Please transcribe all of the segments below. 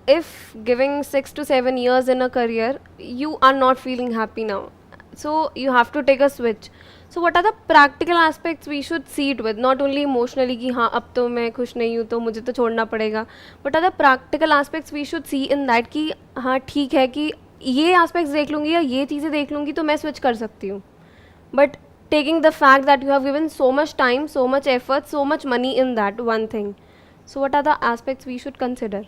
if giving 6 to 7 years in a career, you are not feeling happy now, so you have to take a switch. So what are the practical aspects we should see it with, not only emotionally कि हाँ अब तो मैं खुश नहीं हूँ तो मुझे तो छोड़ना पड़ेगा, what are the practical aspects we should see in that कि हाँ ठीक है कि ये aspects देख लूँगी या ये चीज़ें देख लूँगी तो मैं switch कर सकती हूँ, but taking the fact that you have given so much time, so much effort, so much money in that one thing, so what are the aspects we should consider?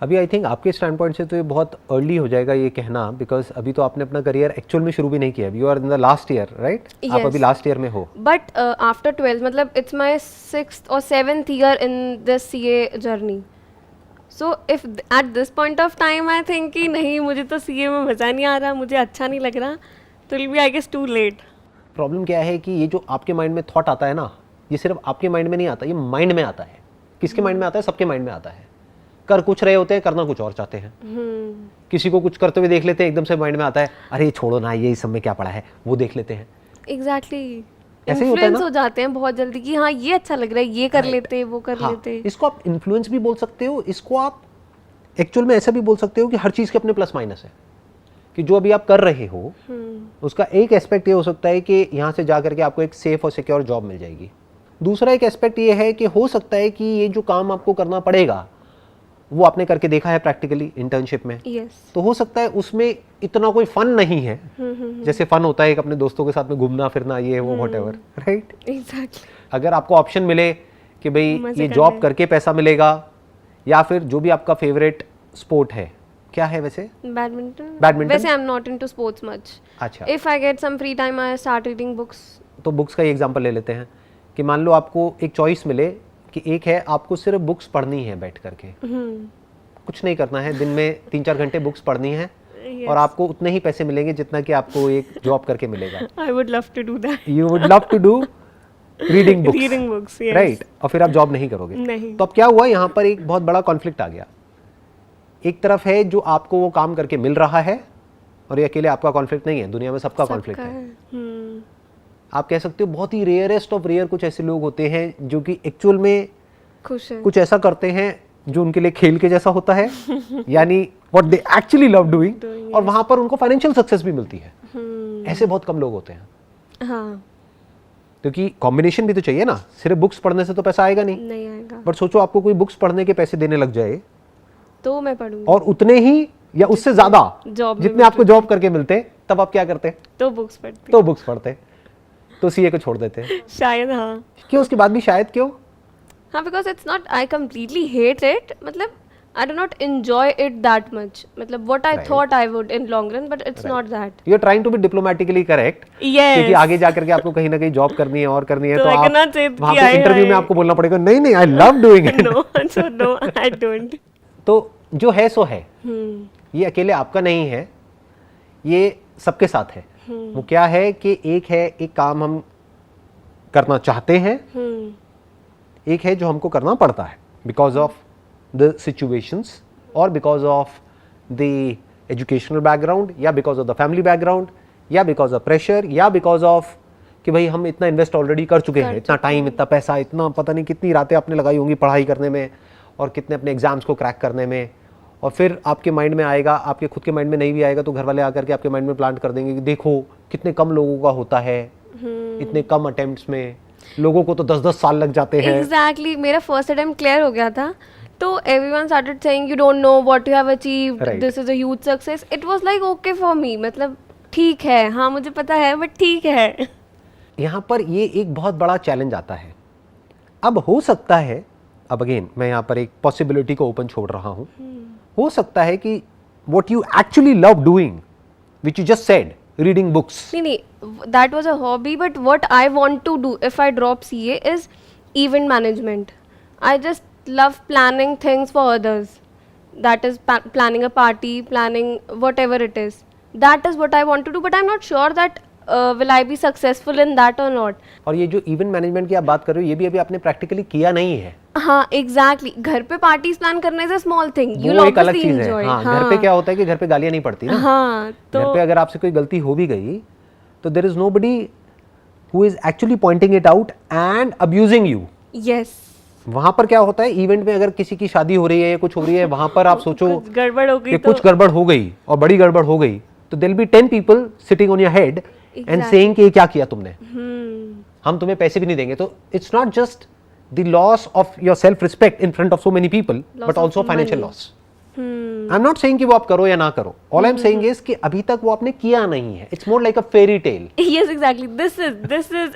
अभी आई थिंक आपके stand point से तो ये बहुत early हो जाएगा ये कहना, बिकॉज अभी तो आपने अपना करियर एक्चुअल में शुरू भी नहीं किया, you are in the last year right? आप अभी लास्ट ईयर में हो. बट आफ्टर 12 मतलब it's my 6th or 7th year in this CA journey, so if at this point of time I think कि नहीं मुझे तो सीए में मज़ा नहीं आ रहा, मुझे अच्छा नहीं लग रहा, तो will be I guess too late. Problem क्या है कि ये जो आपके माइंड में थॉट आता है ना, ये सिर्फ आपके माइंड में नहीं आता, ये माइंड में आता है. किसके माइंड में आता है? सबके माइंड में आता है. कर कुछ रहे होते हैं, करना कुछ और चाहते हैं. किसी को कुछ करते हुए देख लेते हैं, एकदम से माइंड में आता है अरे छोड़ो ना, ये इस सब में क्या पड़ा है, वो देख लेते हैं. एग्जैक्टली ऐसे ही होता है ना, हो जाते हैं बहुत जल्दी कि हाँ ये अच्छा लग रहा है, ये कर लेते, वो कर लेते. इसको आप इन्फ्लुएंस भी बोल सकते हो, इसको आप एक्चुअल में ऐसा भी बोल सकते हो कि हर चीज के अपने प्लस माइनस है. कि जो अभी आप कर रहे हो उसका एक एस्पेक्ट ये हो सकता है कि यहाँ से जा करके आपको एक सेफ और सिक्योर जॉब मिल जाएगी. दूसरा एक एस्पेक्ट ये है कि हो सकता है कि ये जो काम आपको करना पड़ेगा वो आपने करके देखा है प्रैक्टिकली इंटर्नशिप में. तो हो सकता है उसमें इतना कोई फन नहीं है जैसे फन होता है एक अपने दोस्तों के साथ में घूमना फिरना, ये वो व्हाटएवर, राइट? एग्जैक्टली. अगर आपको ऑप्शन मिले कि भाई ये जॉब करके पैसा मिलेगा या फिर जो भी आपका फेवरेट स्पोर्ट है, क्या है वैसे? बैडमिंटन. वैसे I am not into sports much. अच्छा. If I get some free time I start reading books. तो बुक्स का ही एग्जांपल ले लेते हैं कि मान लो आपको एक चॉइस मिले कि एक है आपको सिर्फ बुक्स पढ़नी है बैठ करके, कुछ नहीं करना है, दिन में 3-4 घंटे बुक्स पढ़नी है और आपको उतने ही पैसे मिलेंगे जितना कि आपको एक जॉब करके मिलेगा. I would love to do that. You would love to do reading books, right? और फिर आप जॉब नहीं करोगे. नहीं. तो अब क्या हुआ, यहाँ पर एक बहुत बड़ा कॉन्फ्लिक्ट आ गया. एक तरफ है जो आपको वो काम करके मिल रहा है और ये अकेले आपका कॉन्फ्लिक्ट नहीं है, दुनिया में सबका कॉन्फ्लिक्ट है. आप कह सकते हो बहुत ही रेयरेस्ट ऑफ रेयर कुछ ऐसे लोग होते हैं जो कि एक्चुअल में खुश है, कुछ ऐसा करते हैं जो उनके लिए खेल के जैसा होता है यानी what they actually love doing, और वहां पर उनको फाइनेंशियल सक्सेस भी मिलती है. ऐसे बहुत कम लोग होते हैं. हाँ. क्योंकि कॉम्बिनेशन भी तो चाहिए ना, सिर्फ बुक्स पढ़ने से तो पैसा आएगा नहीं आएगा. बट सोचो आपको कोई बुक्स पढ़ने के पैसे देने लग जाए तो मैं पढ़ूंगी और उतने ही या उससे ज्यादा जितने आपको जॉब करके मिलते, तब आप क्या करते? तो बुक्स पढ़ते. तो सीए को छोड़ देते हैं शायद. हाँ. क्यों? उसके बाद भी शायद क्यों? हाँ, because it's not I completely hate it, मतलब I do not enjoy it that much, मतलब what I thought I would in long run, but it's not that. You are trying to be diplomatically correct, क्योंकि आगे जा करके आपको कहीं ना कहीं जॉब करनी है और करनी है, तो आप वहां पे इंटरव्यू में आपको बोलना पड़ेगा नहीं नहीं I love doing it. No I don't. तो जो है सो है, ये अकेले आपका नहीं है, ये सबके साथ है. वो क्या है कि एक काम हम करना चाहते हैं, एक है जो हमको करना पड़ता है बिकॉज ऑफ द सिचुएशंस और because of the educational background या because of the family background या बिकॉज ऑफ प्रेशर या बिकॉज ऑफ कि भाई हम इतना इन्वेस्ट ऑलरेडी कर चुके हैं, इतना टाइम, इतना पैसा, इतना पता नहीं कितनी रातें आपने लगाई होंगी पढ़ाई करने में और कितने अपने एग्जाम्स को क्रैक करने में. और फिर आपके माइंड में आएगा, आपके खुद के माइंड में नहीं भी आएगा तो घर वाले आकर के आपके माइंड में प्लांट कर देंगे कि देखो कितने कम लोगों का होता है, इतने कम अटेम्प्ट्स में लोगों को तो 10-10 साल लग जाते हैं. एग्जैक्टली. मेरा फर्स्ट अटेम्प्ट क्लियर हो गया था तो everyone started saying you don't know what you have achieved, this is a huge success. It was like okay for me, मतलब ठीक है, हाँ मुझे पता है बट ठीक है. यहाँ पर ये एक बहुत बड़ा चैलेंज आता है. अब हो सकता है, अब अगेन मैं यहाँ पर एक पॉसिबिलिटी को ओपन छोड़ रहा हूँ, हो सकता है कि what you actually love doing, which you just said, reading books. नहीं, that was a hobby, but what I want to do if I drop CA is event management. I just love planning things for others. That is planning a party, planning whatever it is. That is what I want to do, but I'm not sure that will I be successful in that or not. और ये जो event management की आप बात कर रहे हो, ये भी अभी आपने प्रैक्टिकली किया नहीं है. हाँ एग्जैक्टली. घर पे पार्टीज प्लान करने से स्मॉल थिंग, वो एक अलग चीज है. हाँ, घर पे क्या होता है कि घर पे गालियां नहीं पड़ती ना. हाँ, तो घर पे अगर आपसे कोई गलती हो भी गई तो there is nobody who is actually pointing it out and abusing you. Yes. वहां पर क्या होता है, इवेंट में अगर किसी की शादी हो रही है या कुछ हो रही है, वहां पर आप सोचो कुछ गड़बड़ हो गई कि तो कुछ गड़बड़ हो गई और बड़ी गड़बड़ हो गई, तो there be 10 people sitting on your head and saying कि ये क्या किया तुमने, हम तुम्हें पैसे भी नहीं देंगे. तो it's not just the loss of your self respect in front of so many people, but also financial loss. I am not saying कि वो आप करो या ना करो. All I am saying is कि अभी तक वो आपने किया नहीं है. It's more like a fairy tale. yes exactly this is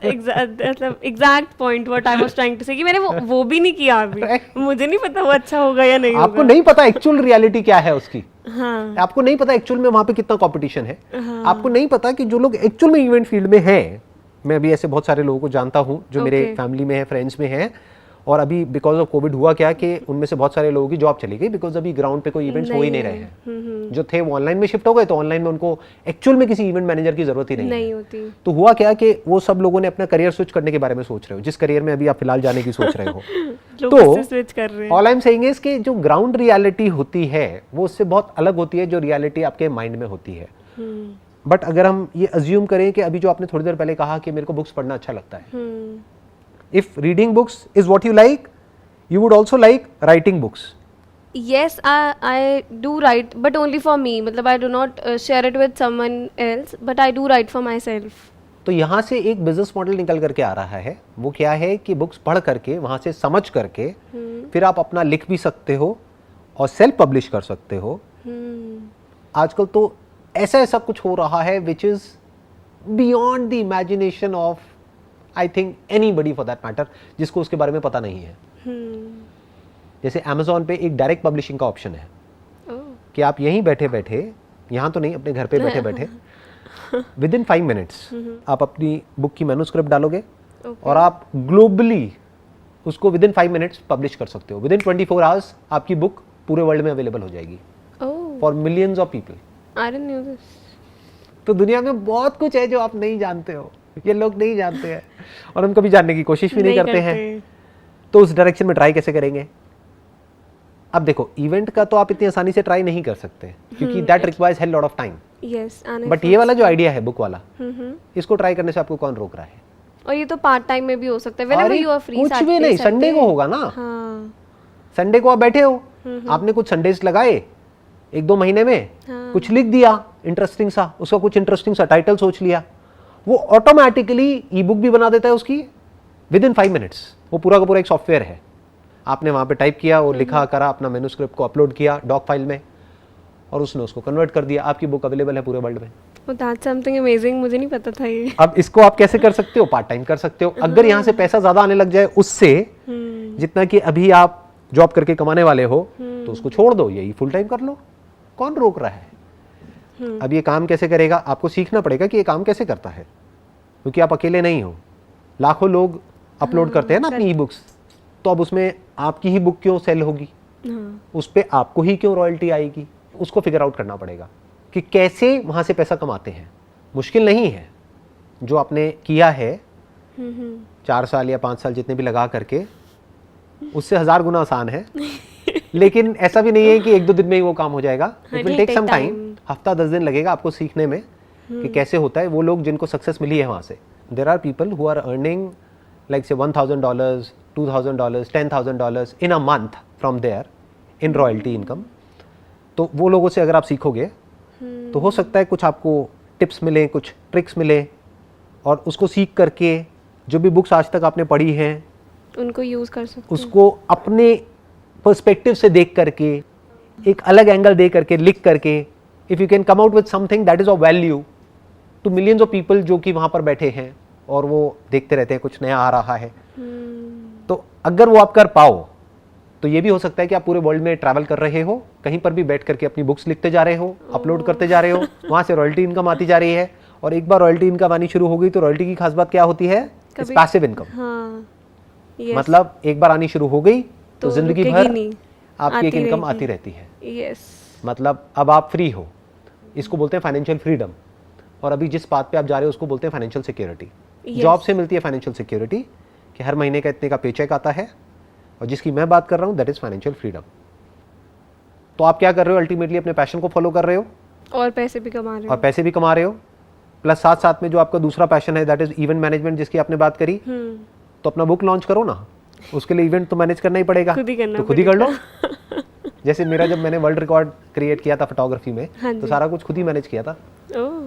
exact point what I was trying to say कि मैंने वो भी नहीं किया अभी. मुझे नहीं पता वो अच्छा होगा या नहीं आपको होगा. नहीं पता एक्चुअल रियलिटी क्या है उसकी. हाँ. आपको नहीं पता एक्चुअल में वहां पे कितना कंपटीशन है. आपको नहीं पता कि जो लोग एक्चुअल में इवेंट फील्ड में हैं, मैं अभी ऐसे बहुत सारे लोगों को जानता हूं जो मेरे फैमिली में है, फ्रेंड्स में है, और अभी बिकॉज ऑफ कोविड हुआ क्या कि उनमें से बहुत सारे लोगों की जॉब चली गई, बिकॉज अभी ग्राउंड पे कोई इवेंट्स हो ही नहीं रहे हैं. जो थे वो ऑनलाइन में शिफ्ट हो गए, तो ऑनलाइन में उनको एक्चुअल में किसी इवेंट मैनेजर की जरूरत ही नहीं होती. तो हुआ क्या कि वो सब लोगों ने अपना करियर स्विच करने के बारे में सोच रहे हो, जिस करियर में अभी आप फिलहाल जाने की सोच रहे हो. तो स्विच कर रहे हैं. All I am saying is कि जो ग्राउंड रियलिटी होती है वो उससे बहुत अलग होती है जो रियलिटी आपके माइंड में होती है. बट अगर हम ये अज्यूम करें कि अभी जो आपने थोड़ी देर पहले कहा कि मेरे को बुक्स पढ़ना अच्छा लगता है, if reading books is what you like, you would also like writing books. Yes, I do write, but only for me. मतलब I do not share it with someone else, but I do write for myself. तो यहाँ से एक business model निकल करके आ रहा है. वो क्या है कि बुक्स पढ़ करके, वहाँ से समझ करके फिर आप अपना लिख भी सकते हो और सेल्फ पब्लिश कर सकते हो. आजकल तो ऐसा ऐसा कुछ हो रहा है which is beyond the imagination of I think anybody for that matter, जिसको उसके बारे में पता नहीं है. जैसे Amazon पे एक डायरेक्ट पब्लिशिंग का ऑप्शन है कि आप यहीं बैठे बैठे, यहाँ तो नहीं, अपने घर पे बैठे बैठे विद इन 5 मिनट्स आप अपनी बुक की मैन्युस्क्रिप्ट डालोगे और आप ग्लोबली उसको विद इन 5 मिनट्स पब्लिश कर सकते हो. विद इन 24 आवर्स आपकी बुक पूरे वर्ल्ड में अवेलेबल हो जाएगी for millions of people. I didn't know this. तो दुनिया में बहुत कुछ है जो आप नहीं जानते हो, ये लोग नहीं जानते हैं और हम कभी जानने की कोशिश भी नहीं करते हैं. तो उस डायरेक्शन में ट्राई कैसे करेंगे? अब देखो, इवेंट का तो आप इतनी आसानी से ट्राई नहीं कर सकते क्योंकि that requires hell lot of time. But ये वाला जो आइडिया है बुक वाला, इसको ट्राई करने से आपको कौन रोक रहा है? और ये तो पार्ट टाइम में भी हो सकता है. Whenever you are free, कुछ भी नहीं, संडे को होगा ना. हाँ. संडे को आप बैठे हो, आपने कुछ संडेज लगाए 1-2 महीने में, कुछ लिख दिया इंटरेस्टिंग सा, उसका कुछ इंटरेस्टिंग सा टाइटल सोच लिया, वो ऑटोमेटिकली ई बुक भी बना देता है उसकी विद इन 5 मिनट्स. वो पूरा का पूरा एक सॉफ्टवेयर है. आपने वहाँ पे टाइप किया और लिखा करा, अपना मैन्युस्क्रिप्ट को अपलोड किया डॉक फाइल में और उसने उसको कन्वर्ट कर दिया. आपकी बुक अवेलेबल है पूरे वर्ल्ड में. That's something amazing. मुझे नहीं पता था ये. अब इसको आप कैसे कर सकते हो? पार्ट टाइम कर सकते हो. अगर यहाँ से पैसा ज्यादा आने लग जाए उससे, जितना कि अभी आप जॉब करके कमाने वाले हो, तो उसको छोड़ दो, यही फुल टाइम कर लो. कौन रोक रहा है? अब ये काम कैसे करेगा? आपको सीखना पड़ेगा कि ये काम कैसे करता है, क्योंकि आप अकेले नहीं हो. लाखों लोग अपलोड करते हैं ना अपनी ई बुक्स, तो अब उसमें आपकी ही बुक क्यों सेल होगी? उस पे आपको ही क्यों रॉयल्टी आएगी? उसको फिगर आउट करना पड़ेगा कि कैसे वहां से पैसा कमाते हैं. मुश्किल नहीं है. जो आपने किया है 4 साल या 5 साल जितने भी लगा करके, उससे 1000 गुना आसान है. लेकिन ऐसा भी नहीं है कि 1-2 दिन में ही वो काम हो जाएगा. It will take some time. हफ्ता 10 दिन लगेगा आपको सीखने में कि कैसे होता है. वो लोग जिनको सक्सेस मिली है वहां से, there are people who are earning like say $1000, $2000, $10,000 in a month from there in royalty income. तो वो लोगों से अगर आप सीखोगे तो हो सकता है कुछ आपको टिप्स मिले, कुछ ट्रिक्स मिले, और उसको सीख करके जो भी बुक्स आज तक आपने पढ़ी हैं उनको यूज कर सकते, उसको अपने पर्सपेक्टिव से देख करके, एक अलग एंगल दे करके, लिख करके, if you can come out with something that is of value to millions of people जो कि वहां पर बैठे हैं और वो देखते रहते हैं कुछ नया आ रहा है. तो अगर वो आप कर पाओ तो ये भी हो सकता है कि आप पूरे वर्ल्ड में ट्रैवल कर रहे हो, कहीं पर भी बैठ करके अपनी बुक्स लिखते जा रहे हो, अपलोड करते जा रहे हो, वहां से रॉयल्टी इनकम आती जा रही है. और एक बार रॉयल्टी इनकम आनी शुरू हो गई तो रॉयल्टी की खास बात क्या होती है? Passive income. मतलब एक बार आनी शुरू हो गई तो जिंदगी भर आपकी एक इनकम आती रहती है. मतलब अब आप फ्री हो. इसको बोलते हैं फाइनेंशियल फ्रीडम. और अभी जिस बात पे आप जा रहे हो उसको बोलते हैं फाइनेंशियल सिक्योरिटी. जॉब से मिलती है फाइनेंशियल सिक्योरिटी कि हर महीने का इतने का पेचेक आता है, और जिसकी मैं बात कर रहा हूं दैट इज फाइनेंशियल फ्रीडम. तो आप क्या कर रहे हो? अल्टीमेटली अपने पैशन को फॉलो कर रहे हो और पैसे भी कमा रहे हो, प्लस साथ साथ में जो आपका दूसरा पैशन है दैट इज इवेंट मैनेजमेंट, जिसकी आपने बात करी. तो अपना बुक लॉन्च करो ना. उसके लिए इवेंट तो मैनेज करना ही पड़ेगा, खुद ही करना तो खुद ही कर लो। जैसे मेरा जब मैंने वर्ल्ड रिकॉर्ड क्रिएट किया था फोटोग्राफी में, हाँ तो जी। सारा कुछ खुद ही मैनेज किया था। ओह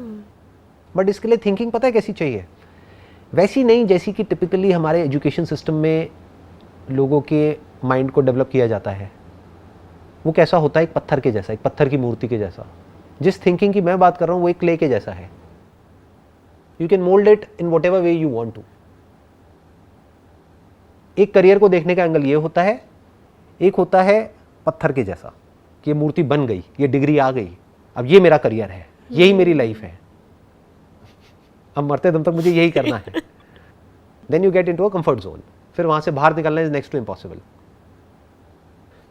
बट इसके लिए थिंकिंग पता है कैसी चाहिए? वैसी नहीं जैसी कि टिपिकली हमारे एजुकेशन सिस्टम में लोगों के माइंड को डेवलप किया जाता है। वो कैसा होता है? एक पत्थर के जैसा, एक पत्थर की मूर्ति के जैसा। जिस थिंकिंग की मैं बात कर रहा हूँ वो एक क्ले के जैसा है। You can mould it in whatever way you want to. एक करियर को देखने का एंगल ये होता है, एक होता है पत्थर के जैसा कि ये मूर्ति बन गई, ये डिग्री आ गई, अब ये मेरा करियर है, यही मेरी लाइफ है, अब मरते दम तक मुझे यही करना है। Then you get into a comfort zone, फिर वहां से बाहर निकलना इज नेक्स्ट टू इम्पॉसिबल।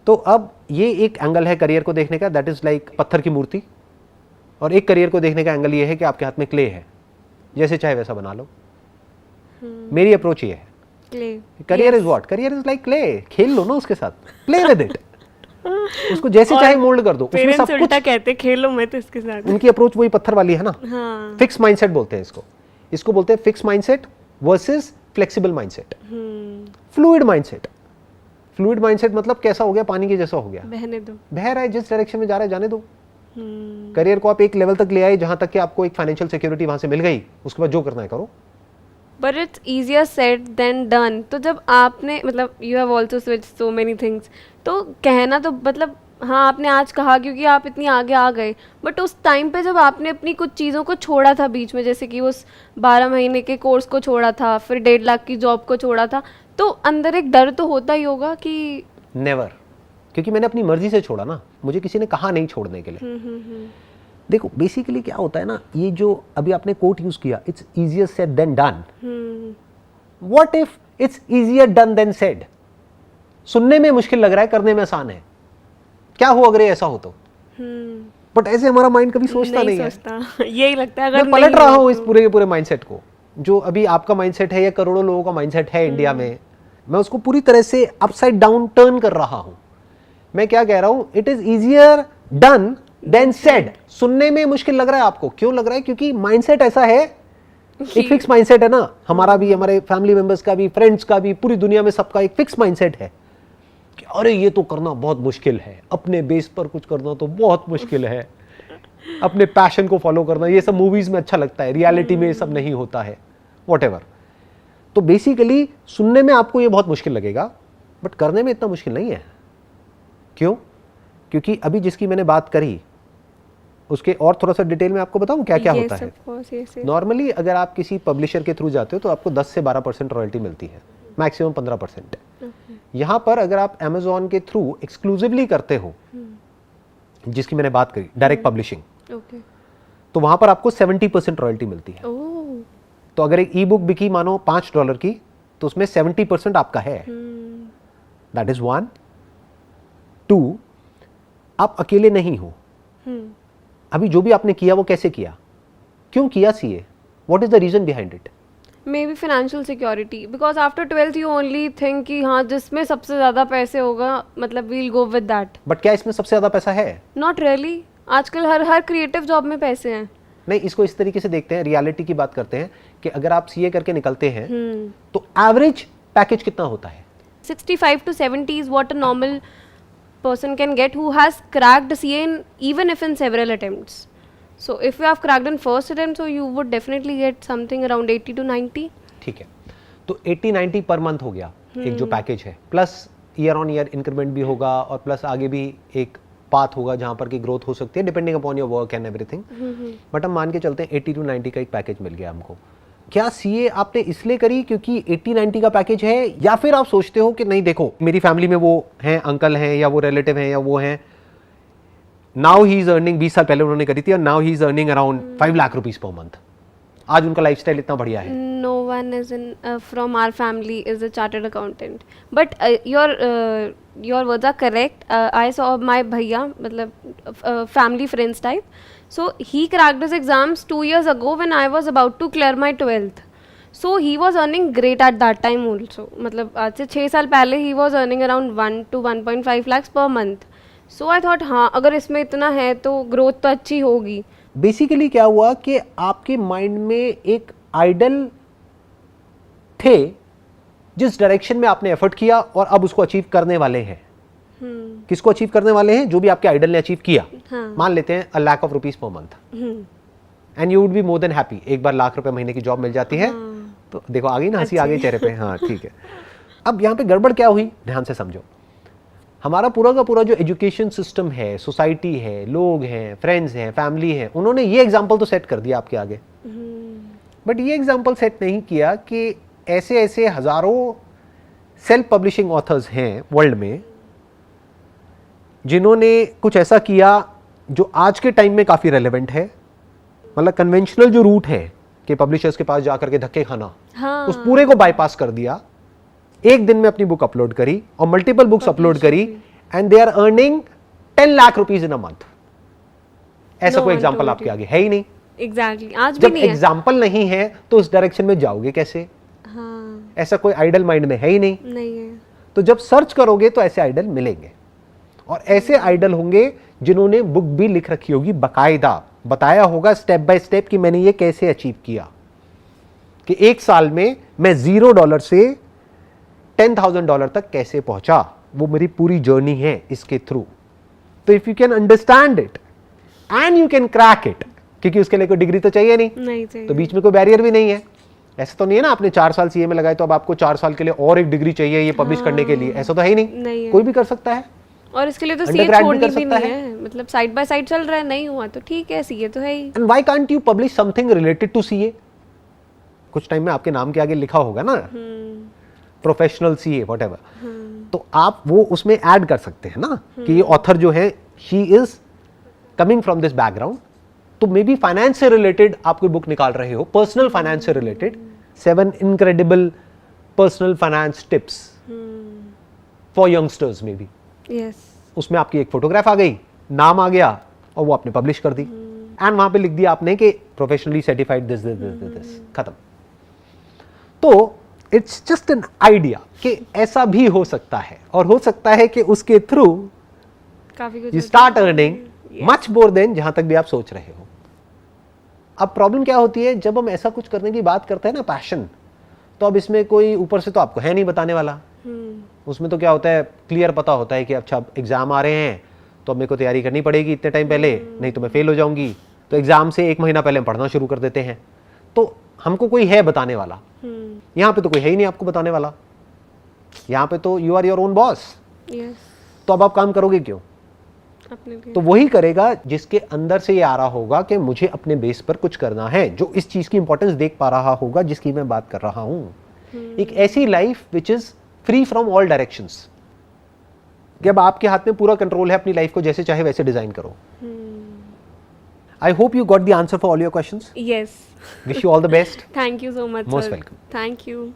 तो अब ये एक एंगल है करियर को देखने का, दैट इज लाइक पत्थर की मूर्ति। और एक करियर को देखने का एंगल ये है कि आपके हाथ में क्ले है, जैसे चाहे वैसा बना लो। मेरी अप्रोच ये है। Clay career is what? Career is like clay. खेल लो ना उसके साथ, प्ले विद इट, उसको जैसे चाहे मोल्ड कर दो। उसमें पेरेंट्स सब उल्टा कुछ, कहते खेलो मत इसके साथ। उनकी अप्रोच वही पत्थर वाली है ना। हाँ फिक्स माइंडसेट बोलते हैं इसको। इसको बोलते हैं fix mindset versus flexible mindset, fluid mindset. Fluid mindset मतलब कैसा हो गया? पानी के जैसा हो गया, बहने दो। बह रहा है, जिस डायरेक्शन में जा रहा है जाने दो। करियर को आप एक लेवल तक ले आए जहां तक कि आपको एक फाइनेंशियल सिक्योरिटी वहां से मिल गई, उसके बाद जो करना है करो। But it's easier said than done. तो जब आपने मतलब you have also switch so many things, तो कहना तो मतलब हाँ आपने आज कहा क्योंकि आप इतनी आगे आ गए, बट उस टाइम पे जब आपने अपनी कुछ चीज़ों को छोड़ा था बीच में, जैसे कि उस 12 महीने के कोर्स को छोड़ा था, फिर 1.5 लाख की जॉब को छोड़ा था, तो अंदर एक डर तो होता ही होगा कि नेवर, क्योंकि मैंने अपनी मर्जी से छोड़ा ना, मुझे किसी ने कहा नहीं छोड़ने के लिए। देखो बेसिकली क्या होता है ना, ये जो अभी आपने कोट यूज किया, it's easier said than done. What if it's easier done than said? सुनने में मुश्किल लग रहा है, करने में आसान है। क्या हो अगर ये ऐसा हो तो? बट ऐसे हमारा माइंड कभी सोचता नहीं है। सोचता यही लगता है अगर मैं पलट नहीं रहा हो हूँ इस तो। पूरे के पूरे माइंडसेट को, जो अभी आपका माइंडसेट है या करोड़ों लोगों का माइंडसेट है इंडिया में, मैं उसको पूरी तरह से अपसाइड डाउन टर्न कर रहा हूं। मैं क्या कह रहा हूं? It is easier done than said. सुनने में मुश्किल लग रहा है आपको, क्यों लग रहा है? क्योंकि माइंडसेट ऐसा है, एक फिक्स माइंडसेट है ना, हमारा भी, हमारे फैमिली मेंबर्स का भी, फ्रेंड्स का भी, पूरी दुनिया में सबका एक फिक्स माइंडसेट है कि अरे ये तो करना बहुत मुश्किल है, अपने बेस पर कुछ करना तो बहुत मुश्किल है, अपने पैशन को फॉलो करना ये सब मूवीज में अच्छा लगता है, रियलिटी में ये सब नहीं होता है, व्हाटएवर। तो बेसिकली सुनने में आपको ये बहुत मुश्किल लगेगा, बट करने में इतना मुश्किल नहीं है। क्यों? क्योंकि अभी जिसकी मैंने बात करी उसके और थोड़ा सा डिटेल में आपको बताऊं क्या क्या होता है। नॉर्मली अगर आप किसी पब्लिशर के थ्रू जाते हो तो आपको 10 से 12% रॉयल्टी मिलती है, मैक्सिमम 15%। यहां पर अगर आप Amazon के थ्रू एक्सक्लूसिवली करते हो, जिसकी मैंने बात करी डायरेक्ट पब्लिशिंग, तो वहां पर आपको 70% रॉयल्टी मिलती है। तो अगर एक ई बुक बिकी मानो $5 की, तो उसमें 70% आपका है। That is 1। 2, आप अकेले नहीं हो। अभी जो भी आपने किया वो कैसे किया, क्यों किया CA, what is the reason behind it? Maybe financial security, because after 12th you only think कि हाँ जिसमें सबसे ज़्यादा पैसे होगा मतलब we'll go with that. But क्या इसमें सबसे ज्यादा पैसा है? Not really. आजकल हर क्रिएटिव जॉब में पैसे हैं। नहीं, इसको इस तरीके से देखते हैं, रियलिटी की बात करते हैं कि अगर आप सीए करके निकलते हैं तो एवरेज पैकेज कितना होता है? 65 to 70 is what a normal person can get who has cracked CA even if in several attempts. So if you have cracked in first attempt, so you would definitely get something around 80 to 90. ठीक है, तो 80-90 per month हो गया एक जो package है, plus year on year increment भी होगा और प्लस आगे भी एक पाथ होगा जहां पर की ग्रोथ हो सकती है depending upon your work and everything. But हम मान के चलते हैं 80 to 90 का एक पैकेज मिल गया हमको। क्या सीए आपने इसलिए करी क्योंकि 80-90 का पैकेज है, या फिर आप सोचते हो कि नहीं देखो मेरी फैमिली में वो हैं, अंकल हैं या वो रिलेटिव हैं या वो हैं, नाउ ही इज अर्निंग, 20 साल पहले उन्होंने करी थी और now he is earning around 5 lakh rupees per month, आज उनका लाइफस्टाइल इतना बढ़िया है? No one is in from our family is a chartered accountant. But your words are correct. I saw my bhaiya, मतलब family friends type. So he cracked his exams 2 years ago when I was about to clear my 12th. So he was earning great at that time also. मतलब आज से 6 साल पहले he was earning around 1 to 1.5 lakhs per month. So I thought हाँ अगर इसमें इतना है तो ग्रोथ तो अच्छी होगी। बेसिकली क्या हुआ कि आपके माइंड में एक आइडल थे जिस डायरेक्शन में आपने एफर्ट किया और अब उसको अचीव करने वाले हैं। किसको अचीव करने वाले हैं? जो भी आपके आइडल ने अचीव किया। मान लेते हैं a lakh of rupees per month and you would be more than happy. एक बार ₹1,00,000 महीने की जॉब मिल जाती है तो देखो आ गई ना हंसी, आ गई चेहरे पे। हाँ ठीक है। अब यहाँ पे गड़बड़ क्या हुई, ध्यान से समझो। हमारा पूरा का पूरा जो एजुकेशन सिस्टम है, सोसाइटी है, लोग हैं, फ्रेंड्स हैं, फैमिली है, उन्होंने ये एग्जाम्पल तो सेट कर दिया आपके आगे, बट ये एग्जाम्पल सेट नहीं किया कि ऐसे ऐसे हजारों सेल्फ पब्लिशिंग ऑथर्स हैं वर्ल्ड में जिन्होंने कुछ ऐसा किया जो आज के टाइम में काफी रेलेवेंट है। मतलब कन्वेंशनल जो रूट है कि पब्लिशर्स के पास जाकर के धक्के खाना, उस पूरे को बाईपास कर दिया। एक दिन में अपनी बुक अपलोड करी और मल्टीपल बुक्स अपलोड करी and they are earning 10 lakh rupees in a month. ऐसा कोई एग्जांपल आपके आगे है ही नहीं। एग्जैक्टली आज भी जब नहीं है। एग्जांपल नहीं है तो उस डायरेक्शन में जाओगे कैसे? हाँ, ऐसा कोई आइडल माइंड में है ही नहीं। नहीं है। तो जब सर्च करोगे तो ऐसे आइडल मिलेंगे और ऐसे आइडल होंगे जिन्होंने बुक भी लिख रखी होगी, बकायदा बताया होगा स्टेप बाय स्टेप कि मैंने ये कैसे अचीव किया, कि एक साल में मैं $0 से $10,000 तक कैसे पहुंचा। वो मेरी पूरी जर्नी है इसके थ्रू। तो if you can understand it and you can crack it, क्योंकि उसके लिए कोई डिग्री तो चाहिए नहीं चाहिए। तो बीच में कोई बैरियर भी नहीं है। ऐसा तो नहीं है ना आपने 4 साल सीए में लगाए तो अब आपको 4 साल के लिए और एक डिग्री चाहिए ये पब्लिश करने के लिए। ऐसा तो है ही नहीं है। कोई भी कर सकता है। और इसके लिए तो सीए Undergrad भी छोड़नी कर भी सकता नहीं है। मतलब साइड बाय साइड चल रहा है, नहीं हुआ तो ठीक है, सीए तो है ही। And why can't you publish something related to CA? कुछ टाइम में आपके नाम के आगे लिखा होगा ना प्रोफेशनल सीए व्हाटएवर, तो आप वो उसमें ऐड कर सकते हैं ना कि ये ऑथर जो है she is coming from this background. तो मे बी फाइनेंस से रिलेटेड आप कोई बुक निकाल रहे हो, पर्सनल फाइनेंस से related, 7 incredible personal finance tips for youngsters may be. Yes, उसमें आपकी एक फोटोग्राफ आ गई, नाम आ गया और वो आपने पब्लिश कर दी एंड वहां पे लिख दिया आपने कि professionally certified this this this this, खत्म। तो इट्स जस्ट एन आइडिया कि ऐसा भी हो सकता है और हो सकता है कि उसके थ्रू काफी कुछ you start earning much more than जहां तक भी आप सोच रहे हो। अब प्रॉब्लम क्या होती है, जब हम ऐसा कुछ करने की बात करते हैं ना पैशन, तो अब इसमें कोई ऊपर से तो आपको है नहीं बताने वाला। उसमें तो क्या होता है, क्लियर पता होता है कि अच्छा एग्जाम आ रहे हैं तो अब मेरे को तैयारी करनी पड़ेगी इतने टाइम पहले, नहीं तो मैं फेल हो जाऊंगी। तो एग्जाम से 1 महीना पहले हम पढ़ना शुरू कर देते हैं। तो हमको कोई है बताने वाला, यहाँ पे तो कोई है ही नहीं आपको बताने वाला। यहाँ पे तो you are your own boss. तो अब आप काम करोगे क्यों? तो वही करेगा जिसके अंदर से ये आ रहा होगा कि मुझे अपने बेस पर कुछ करना है, जो इस चीज की इंपॉर्टेंस देख पा रहा होगा जिसकी मैं बात कर रहा हूं। एक ऐसी life which is free from all directions, कि अब आपके हाथ में पूरा कंट्रोल है, अपनी लाइफ को जैसे चाहे वैसे डिजाइन करो। I hope you got the answer for all your questions. Yes, wish you all the best. Thank you so much. Most welcome. Thank you.